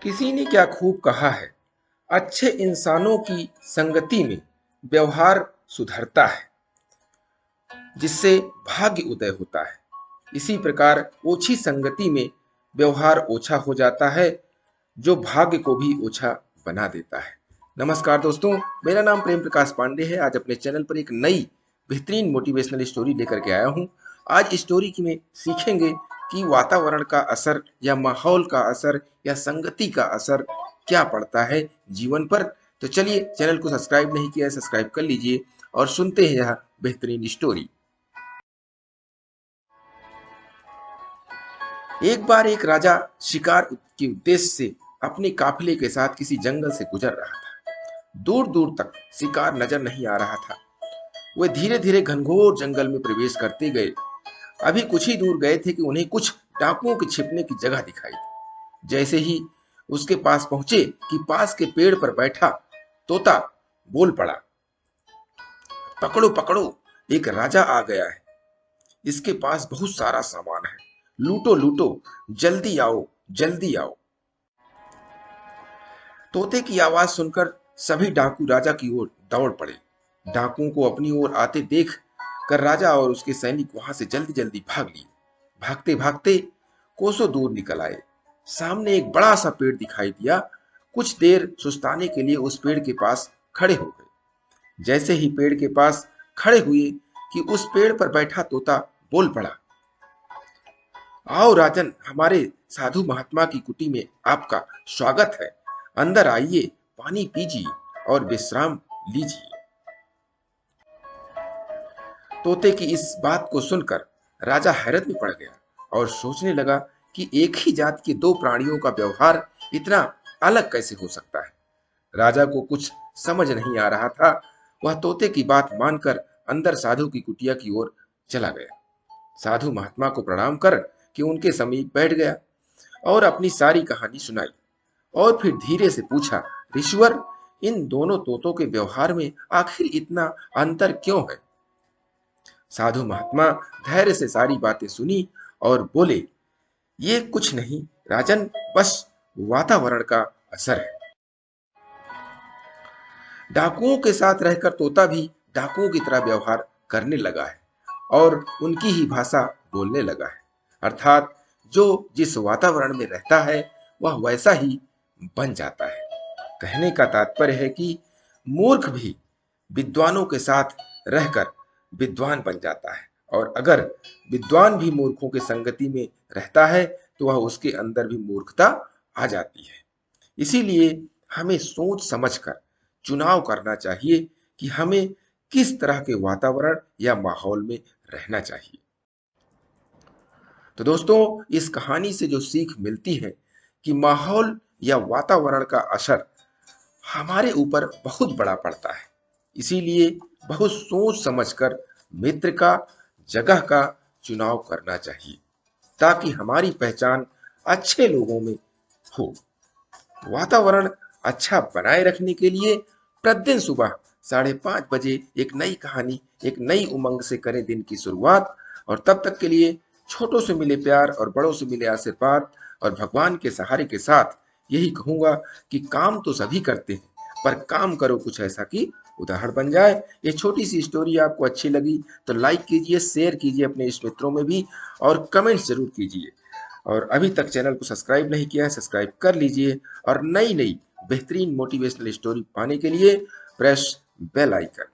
किसी ने क्या खूब कहा है, अच्छे इंसानों की संगति में व्यवहार सुधरता है, जिससे भाग्य उदय होता है। इसी प्रकार ओछी संगति में व्यवहार ओछा हो जाता है, जो भाग्य को भी ओछा बना देता है। नमस्कार दोस्तों, मेरा नाम प्रेम प्रकाश पांडे है। आज अपने चैनल पर एक नई बेहतरीन मोटिवेशनल स्टोरी लेकर के आया हूं। आज स्टोरी की में सीखेंगे कि वातावरण का असर या माहौल का असर या संगति का असर क्या पड़ता है जीवन पर। तो चलिए, चैनल को सब्सक्राइब नहीं किया है, सब्सक्राइब कर लीजिए और सुनते हैं यह बेहतरीन स्टोरी। एक बार एक राजा शिकार के उद्देश्य से अपने काफिले के साथ किसी जंगल से गुजर रहा था। दूर दूर तक शिकार नजर नहीं आ रहा था। वे धीरे धीरे घनघोर जंगल में प्रवेश करते गए। अभी कुछ ही दूर गए थे कि उन्हें कुछ डाकुओं के छिपने की जगह दिखाई दी। जैसे ही उसके पास पहुंचे कि पास के पेड़ पर बैठा तोता बोल पड़ा, पकड़ो पकड़ो, एक राजा आ गया है। इसके पास बहुत सारा सामान है, लूटो लूटो, जल्दी आओ जल्दी आओ। तोते की आवाज सुनकर सभी डाकू राजा की ओर दौड़ पड़े। डाकुओं को अपनी ओर आते देख कर राजा और उसके सैनिक वहां से जल्दी जल्दी भाग लिए। भागते भागते कोसों दूर निकल आए। सामने एक बड़ा सा पेड़ दिखाई दिया। कुछ देर सुस्ताने के लिए उस पेड़ के पास खड़े हो गए। जैसे ही पेड़ के पास खड़े हुए कि उस पेड़ पर बैठा तोता बोल पड़ा, आओ राजन, हमारे साधु महात्मा की कुटी में आपका स्वागत है। अंदर आइए, पानी पीजिए और विश्राम लीजिए। तोते की इस बात को सुनकर राजा हैरत में पड़ गया और सोचने लगा कि एक ही जात के दो प्राणियों का व्यवहार इतना अलग कैसे हो सकता है। राजा को कुछ समझ नहीं आ रहा था। वह तोते की बात मानकर अंदर साधु की कुटिया की ओर चला गया। साधु महात्मा को प्रणाम कर कि उनके समीप बैठ गया और अपनी सारी कहानी सुनाई। और फिर धीरे से पूछा, ऋषिवर, इन दोनों तोतों के व्यवहार में आखिर इतना अंतर क्यों है? साधु महात्मा धैर्य से सारी बातें सुनी और बोले, ये कुछ नहीं राजन, बस वातावरण का असर है। डाकुओं के साथ रहकर तोता भी डाकुओं की तरह व्यवहार करने लगा है और उनकी ही भाषा बोलने लगा है। अर्थात जो जिस वातावरण में रहता है वह वैसा ही बन जाता है। कहने का तात्पर्य है कि मूर्ख भी विद्वानों के साथ रहकर विद्वान बन जाता है, और अगर विद्वान भी मूर्खों के संगति में रहता है तो वह उसके अंदर भी मूर्खता आ जाती है। इसीलिए हमें सोच समझकर चुनाव करना चाहिए कि हमें किस तरह के वातावरण या माहौल में रहना चाहिए। तो दोस्तों, इस कहानी से जो सीख मिलती है कि माहौल या वातावरण का असर हमारे ऊपर बहुत बड़ा पड़ता है। इसीलिए बहुत सोच समझकर मित्र का, जगह का चुनाव करना चाहिए, ताकि हमारी पहचान अच्छे लोगों में हो। वातावरण अच्छा बनाए रखने के लिए प्रतिदिन सुबह 5:30 बजे एक नई कहानी, एक नई उमंग से करें दिन की शुरुआत। और तब तक के लिए छोटों से मिले प्यार और बड़ों से मिले आशीर्वाद और भगवान के सहारे के साथ यही कहूंगा कि काम तो सभी करते हैं, पर काम करो कुछ ऐसा कि उदाहरण बन जाए। ये छोटी सी स्टोरी आपको अच्छी लगी तो लाइक कीजिए, शेयर कीजिए अपने इष्ट मित्रों में भी, और कमेंट्स जरूर कीजिए। और अभी तक चैनल को सब्सक्राइब नहीं किया है, सब्सक्राइब कर लीजिए और नई नई बेहतरीन मोटिवेशनल स्टोरी पाने के लिए प्रेस बेल आइकन।